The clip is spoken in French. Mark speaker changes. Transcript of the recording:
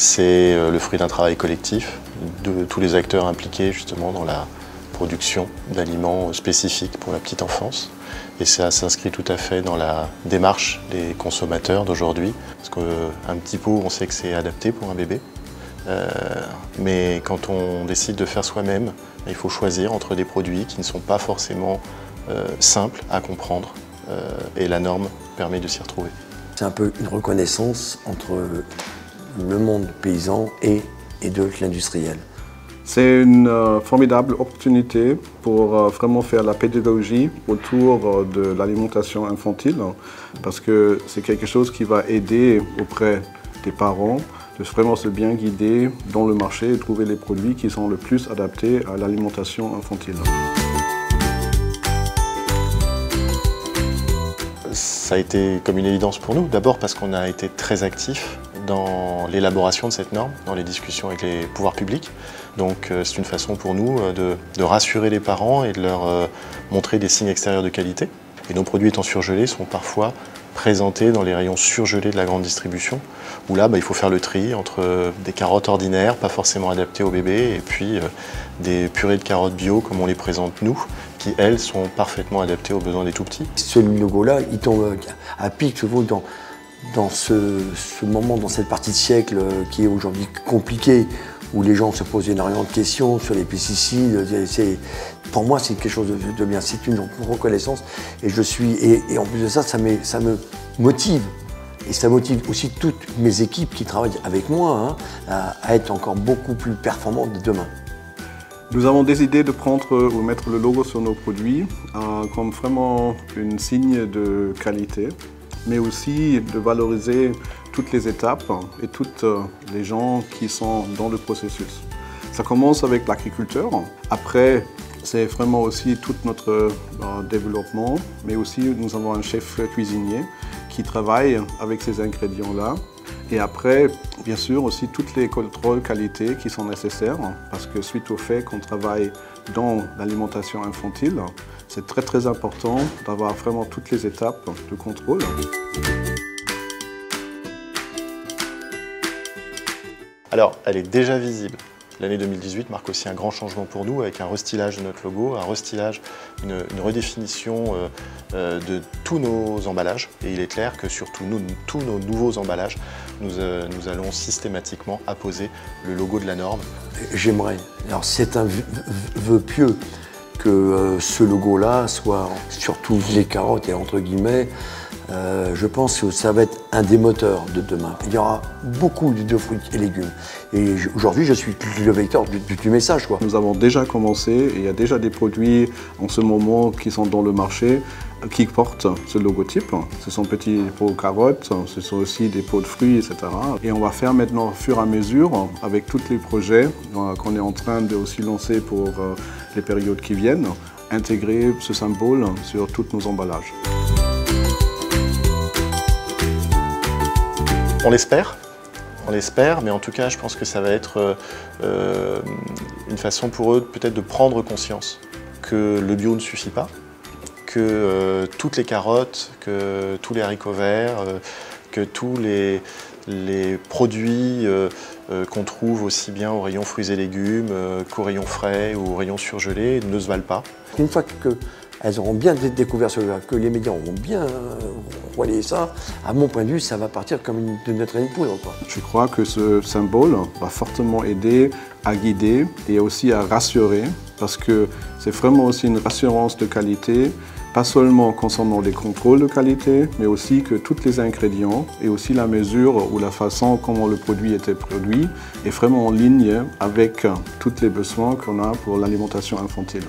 Speaker 1: C'est le fruit d'un travail collectif de tous les acteurs impliqués justement dans la production d'aliments spécifiques pour la petite enfance. Et ça s'inscrit tout à fait dans la démarche des consommateurs d'aujourd'hui. Parce qu'un petit pot, on sait que c'est adapté pour un bébé. Mais quand on décide de faire soi-même, il faut choisir entre des produits qui ne sont pas forcément simples à comprendre. Et la norme permet de s'y retrouver.
Speaker 2: C'est un peu une reconnaissance entre le monde paysan et de l'industriel.
Speaker 3: C'est une formidable opportunité pour vraiment faire la pédagogie autour de l'alimentation infantile, parce que c'est quelque chose qui va aider auprès des parents de vraiment se bien guider dans le marché et trouver les produits qui sont le plus adaptés à l'alimentation infantile.
Speaker 1: Ça a été comme une évidence pour nous, d'abord parce qu'on a été très actifs dans l'élaboration de cette norme, dans les discussions avec les pouvoirs publics. Donc c'est une façon pour nous de rassurer les parents et de leur montrer des signes extérieurs de qualité. Et nos produits étant surgelés sont parfois présentés dans les rayons surgelés de la grande distribution, où là il faut faire le tri entre des carottes ordinaires, pas forcément adaptées au bébé, et puis des purées de carottes bio comme on les présente nous, qui elles sont parfaitement adaptées aux besoins des tout-petits.
Speaker 2: Ce logo-là, il tombe à pic souvent dans ce moment, dans cette partie de siècle qui est aujourd'hui compliquée, où les gens se posent énormément de questions sur les pesticides. Pour moi, c'est quelque chose de bien. C'est une reconnaissance. Et en plus de ça, ça me motive. Et ça motive aussi toutes mes équipes qui travaillent avec moi à être encore beaucoup plus performantes demain.
Speaker 3: Nous avons décidé de prendre ou mettre le logo sur nos produits comme vraiment un signe de qualité, mais aussi de valoriser toutes les étapes et toutes les gens qui sont dans le processus. Ça commence avec l'agriculteur. Après, c'est vraiment aussi tout notre développement, mais aussi nous avons un chef cuisinier qui travaille avec ces ingrédients-là. Et après, bien sûr, aussi toutes les contrôles qualité qui sont nécessaires, parce que suite au fait qu'on travaille dans l'alimentation infantile, c'est très important d'avoir vraiment toutes les étapes de contrôle.
Speaker 1: Alors, elle est déjà visible. L'année 2018 marque aussi un grand changement pour nous avec un restylage de notre logo, un restylage, une redéfinition de tous nos emballages. Et il est clair que sur tous nos nouveaux emballages, nous allons systématiquement apposer le logo de la norme.
Speaker 2: J'aimerais, alors c'est un vœu pieux, que ce logo-là soit sur toutes les carottes et entre guillemets, je pense que ça va être un des moteurs de demain. Il y aura beaucoup de fruits et légumes. Et aujourd'hui, je suis le vecteur du message, quoi.
Speaker 3: Nous avons déjà commencé et il y a déjà des produits en ce moment qui sont dans le marché qui portent ce logotype. Ce sont petits pots de carottes, ce sont aussi des pots de fruits, etc. Et on va faire maintenant au fur et à mesure, avec tous les projets qu'on est en train de aussi lancer pour les périodes qui viennent, intégrer ce symbole sur tous nos emballages.
Speaker 1: On l'espère, mais en tout cas, je pense que ça va être une façon pour eux peut-être de prendre conscience que le bio ne suffit pas, que toutes les carottes, que tous les haricots verts, que tous les produits qu'on trouve aussi bien au rayon fruits et légumes qu'au rayon frais ou au rayon surgelé ne se valent pas.
Speaker 2: Une fois qu'elles auront bien découvert cela, que les médias auront bien relayé ça, à mon point de vue, ça va partir comme de notre poudre, quoi.
Speaker 3: Je crois que ce symbole va fortement aider à guider et aussi à rassurer, parce que c'est vraiment aussi une rassurance de qualité, pas seulement concernant les contrôles de qualité, mais aussi que tous les ingrédients et aussi la mesure ou la façon comment le produit était produit est vraiment en ligne avec tous les besoins qu'on a pour l'alimentation infantile.